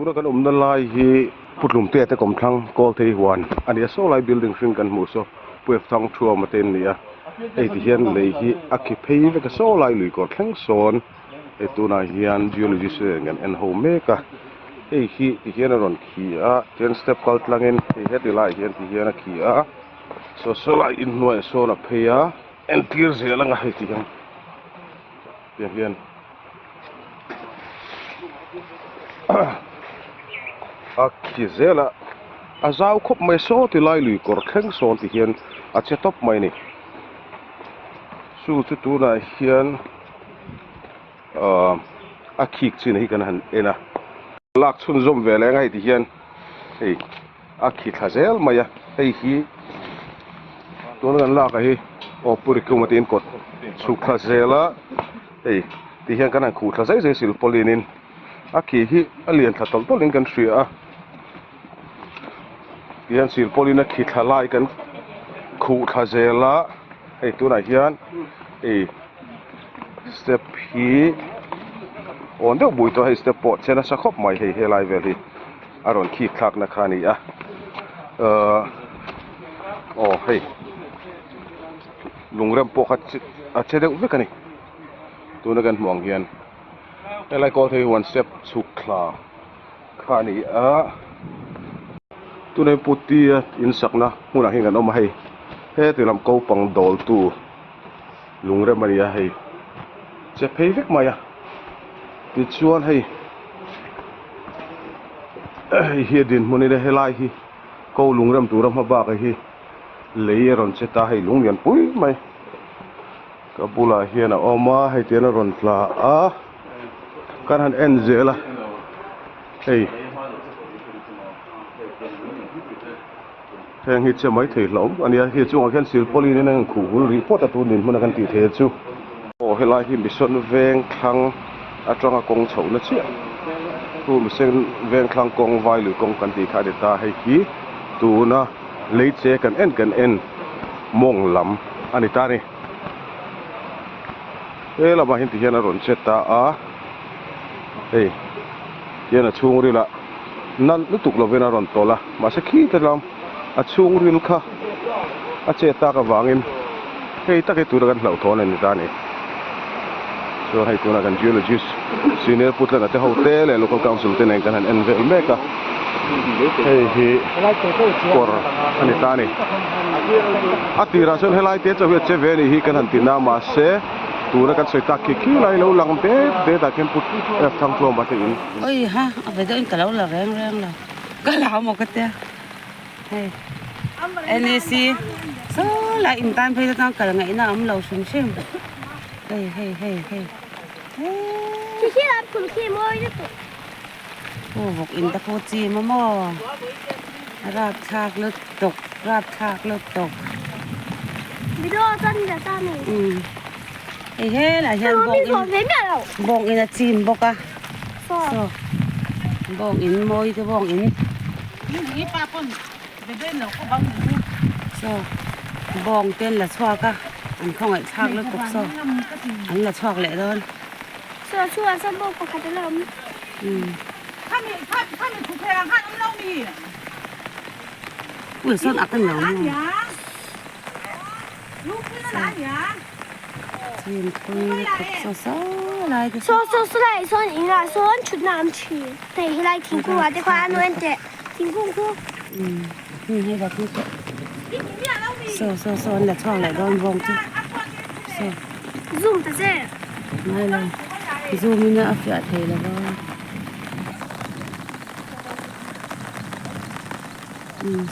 ตัวกันนั่นลายที่พุทธลุมเตะแต่กรมทั้งกอลเทวันอันนี้โซลายบิลดิ้งซึ่งกันหมู่โซเปิดทางทัวร์มาเต็นเนี่ยไอ้ที่เห็นเลยที่อักขิเพย์แล้วก็โซลายลุยก่อนทั้งโซนไอ้ตัวนั้นเฮียนจิโอโลจิสต์กันเอ็นโฮเมกะไอ้ที่เฮียนรอนขี้เทียนสเต็ปกัลต์ลังเงินไอ้เฮ็ดลายเฮียนที่เฮียนขี้โซลายอินหน่วยโซนเพย์เอ็นทีร์เซลังไอ้ที่ยังเฮียนขี้เซล่ะอาจารย์คบไม่โซที่ไล่ลุยก่อนแข่งโซนที่เฮียนอาจจะตบไม่นี่สู้ที่ตัวนั้นเฮียนอาคิกสินะกันหันเอ็นะลักษณะจอมเวลาไงที่เฮียนเฮ้ยอาคิกฮาเซลมา呀เฮ้ยฮีตัวนั้นลักไอ้โอปุริกุมาตีนกดสุขฮาเซล่ะเฮ้ยที่เฮียนกันหันขูดฮาเซลสิลโพลินินอาคิฮีอเลียนทัดตลลินกันเสียเฮียนสิลโพลินคิดฮาไลกันขูดฮาเซล่ะเฮ้ยตัวนั้นเฮียนเฮ้ยสเต็ปฮีโอ้เดี๋ยวบุยตัวให้สเต็ปปอดเช่นนั้นสักครบไม่ให้ไลฟ์เลยอารมณ์ขี้คลักนะครับนี่โอ้เฮ้ยลุงเริ่มปกติอาจจะเด็กไม่กันนี่ตัวนั้นกันมองเห็นอะไรก็ที่วันสเต็ปสุขลาขานี่ตัวนั้นปุติอินสักนะหุ่นอะไรกันเอามาให้เฮ้ยที่ลำเขาปังดอลตัวลุงเริ่มมาเนี่ยให้จะเพย์ฟิกมาอ่ะติดชวนให้เฮียดินมันนี่ได้ให้ไล่ที่เขาลุงเริ่มตัวเริ่มมาบ้ากันที่เลยรอนเซตาให้ลุงยันปุ้ยไหมก็บุลาเฮียนะออกมาให้เตียนรอนปลาการหันเอ็นเจล่ะเฮ้ยแทงฮิตจะไม่ถือหลงอันนี้ฮิตช่วงแค่สิลโพลีนี่นั่งขู่รีพอร์ตตัวนินมันกันตีเทจูโอ้ให้ไล่ที่มิชชั่นเวงครั้งอาจารย์กงเฉานะเชี่ยผู้มิชชั่นเวงครั้งกงไวหรือกงกันตีขาเดตาให้ขี้ตัวนะเลยเจกันเอ็นมงลำอันนี้ตานี่เรามาเห็นที่เฮียนรอนเชตาเฮ้ยเฮียนช่วงรีละนั่นนึกถูกเราเวนรอนโตละมาสักขี้แต่เราช่วงรีลค่ะเจตากับวางินเฮ้ยตาเกตัวกันเหล่าทอนนี่ตานี่ส่วนให้ตัวนั้นกันจิโอโลจิสต์ซีเนียร์พูดแล้วก็จะโฮเทลโลคอลคาวน์ซิลเทนกันหันเอ็นเวลเมกะเฮ้ยกอร์อันนี้ตานี่ตีราชนเฮลัยเตะจะเวชเวนี่ฮีกันหันตีนามาเสตัวนั้นกันสวยตาคิไลเราหลังเตะตาเข็มพุทธทางทัวร์มาถึงโอ้ยฮะเอาไปเดินกับเราละแรงละก็เราหมดกันเตะเฮ้ยอันนี้สิโซ่ละอินตันไปตั้งกันไงนะเราชุ่มชื่นเฮ้ยขี้รับคุณขี้ม้อยนี่โอ้บอกอินตะโพจีมะม่อราบชากเลือดตกไม่รู้จันจะตาหนูเฮ้ยล่ะฉันบอกอินจีมบอกอะบอกอินมอยจะบอกอินนี่ป้าคนไปเดินหนูก็บังบอกเต้นละชัวกะอันของไอ้ชากเลือดตกอันละชอกแหละเดินชัวฉันบอกปกติแล้วถ้ามีถูกเพลงข้างน้ำเล่ามีอุ้ยส้นอักกันหนังลูกนี่ร้านยาทีมคุยกับโซ่อะไรกันโซ่ไรโซ่อินละโซ่ชุดน้ำชีแต่ที่ไรทิ้งกูว่าแต่ความนวลเจ๊ทิ้งกูนี่ให้แบบนี้โซ่ละช่องละโดนวงที่zoom แต่เจ๊ไม่เลยzoomนี่นะเฟียเทแล้วก็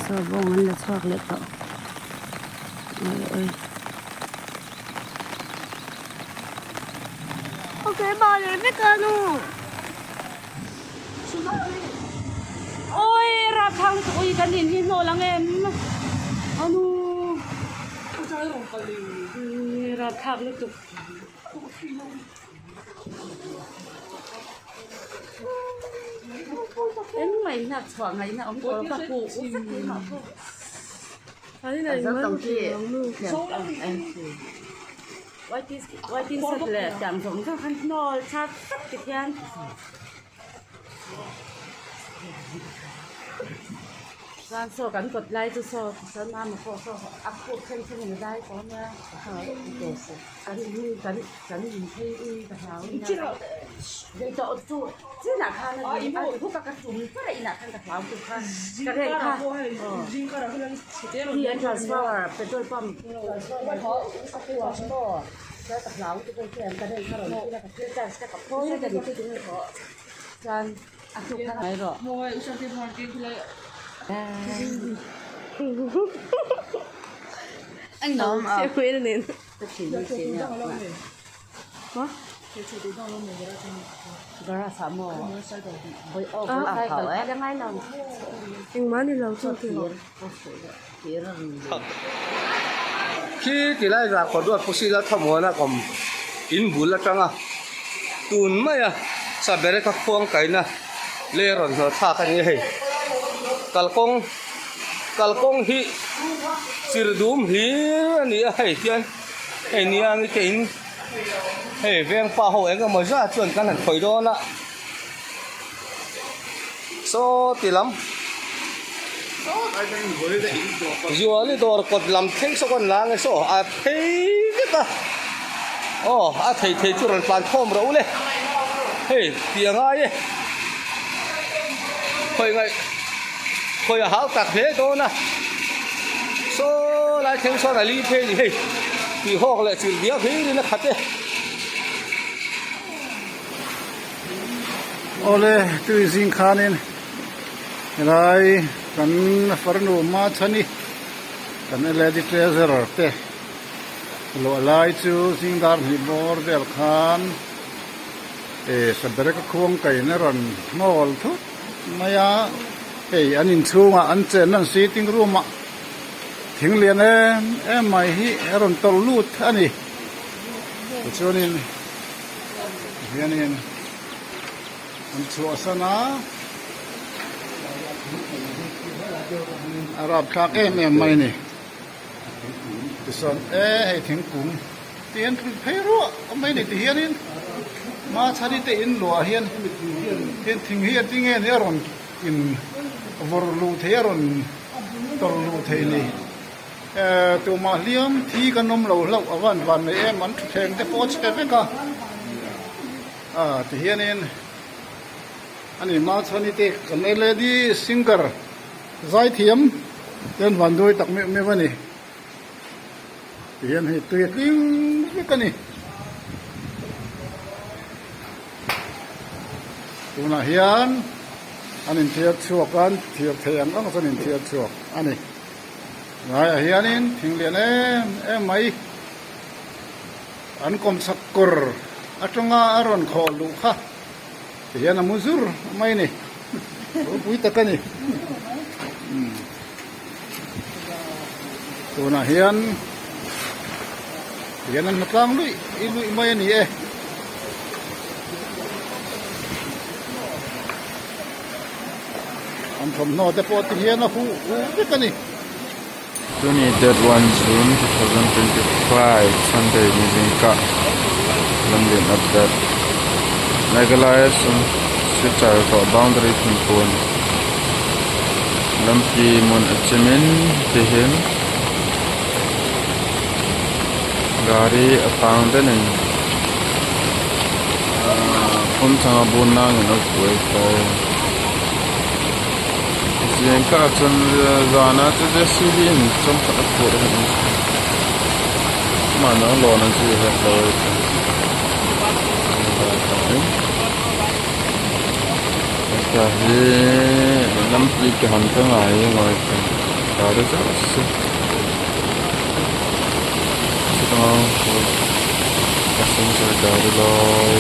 โซ่วงนั้นละช่องเล็กต่อเอ้ยโอเคบอลเลยไม่เกินนู่โอ้ยรับทางโอ้ยกันดินที่โนลังเอ็มอ๋อนูใจหลงกันเลยรับทางเลยจุกเอ็มไม่หนักสว่างไงนะองค์ตัวปะปูอันนี้ไหนมันเกี่ยวมือโซ่เอ็มไว้ที่เสร็จแล้วจำสมทั้งคันนอลชัดสักติดยัน San so kan kot lai tu so san ma ko so aku khen khen ni dai ko na ha ko so kan ni thei ta hao ni na dei to tu chi na kha na ni a ku ka tu ni pa ina khan ka hao tu kha ka dei kha jing ka ra ni ti an transfer petrol pump ho aku wa so ka ta hao tu ko chen ka dei kha ro ni ka ka ta ka ko ni ka ni tu ni ko san aku kha ai ro mo ai usan ti mo ti khulai anh nói mà sẽ quên nên tất nhiên là sẽ nhớ hả đó là sao mà với ô cũng ăn thở ấy đang ai nào anh mới đi lâu chưa thì khi thì lại ra còn đuổi bác sĩ là thầm hoa na còn in bún là trăng à tuần mấy à sao bé các phong cái na lê rồi nó thả cái như thế kalkong hi sirdum hi ni hay tian hay ni ang kein hay veng pa ho eng ma ja chuan kan han khoi do na so tilam yo li dor kot lam theng so kon lang so a thei ta a thei chu ran plan thom ro le hey tiang ai khoi ngai khoi háo tạc thế đó na số lại thêm số là li thế gì thì họ lại chỉ biết thế đi nó khát đấy ole tu zing khanin rai kan farnu ma chani kan lady treasurer te lo lai chu zing dar hi bor bel khan e sabere ka khong kai na ron nol thu maya hey anh in chunga an chen nan sitting room a thing lian mai hi ron tol lut ani chuanin hianin an chu asana arab thak mai ni son hey thing kum tian phei ro mai ni ti hianin ma chari te in lo hian hian thing hi ting he ron in vor lu theron tor lu theini tu ma liam thi kanom lo lo awan wan nei em an theng te poch te ka ti hianin ani ma chani te kanele di singer zai thiam ten wan doi tak me wani hian hi tuet ling kani tuna hian anin thiat chuak an thiat theyang ang sanin thiat chuak ani ngai a hianin thinglian em mai an kom sakkur atonga aron kholu kha hian amuzur mai ni pui takani tuna hian an matlang lui mai ni from no the pot here na hu kani 21 June 2025 Sunday Nizinka London update Nagalaya sun sitar to boundary pinpon lampi mon achimin tihin gari apang danin kum changa bunang no kuai kai Yang kacan zana tu dia silin sampai aku dah ni. Mana lo nanti head lo itu. Jadi nampi ke hantar lagi ngoi kan. Ada terus. Sedang kasih saya dari lo,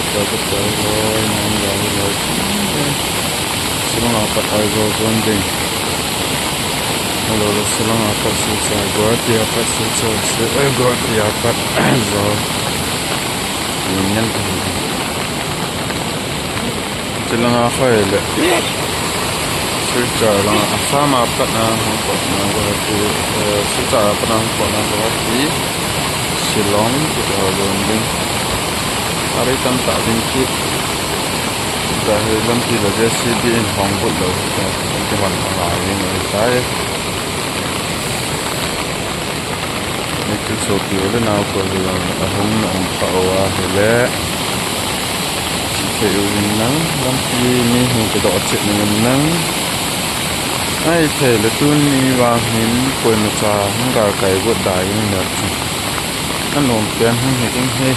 dari lo, dari lo. Silang apa aja gondeng. Kalau silang apa susah, gua tiap susah, gua tiap zo. Ini silang apa ile? Susah lang sama apa na, gua tu susah apa na, gua ti silang kita gondeng. Hari tanpa tinggi. จะให้ลำที่เราจะซีบีนห้องบุตรเราจะวันของเราเองเลยใช่นี่คือโชว์ผิวแล้วน่าก็เรื่องห้องน้ำเขาว่าเละเที่ยวนั่งลำที่นี่หัวกระโดดเจ็บเงินนั่งไอ้เทเลตุนนี่วางหินป่วยมาจากห้องกาไก่บดได้ยังเหนือนั่นหนุ่มเปลี่ยนห้องเห็ดเองเฮ้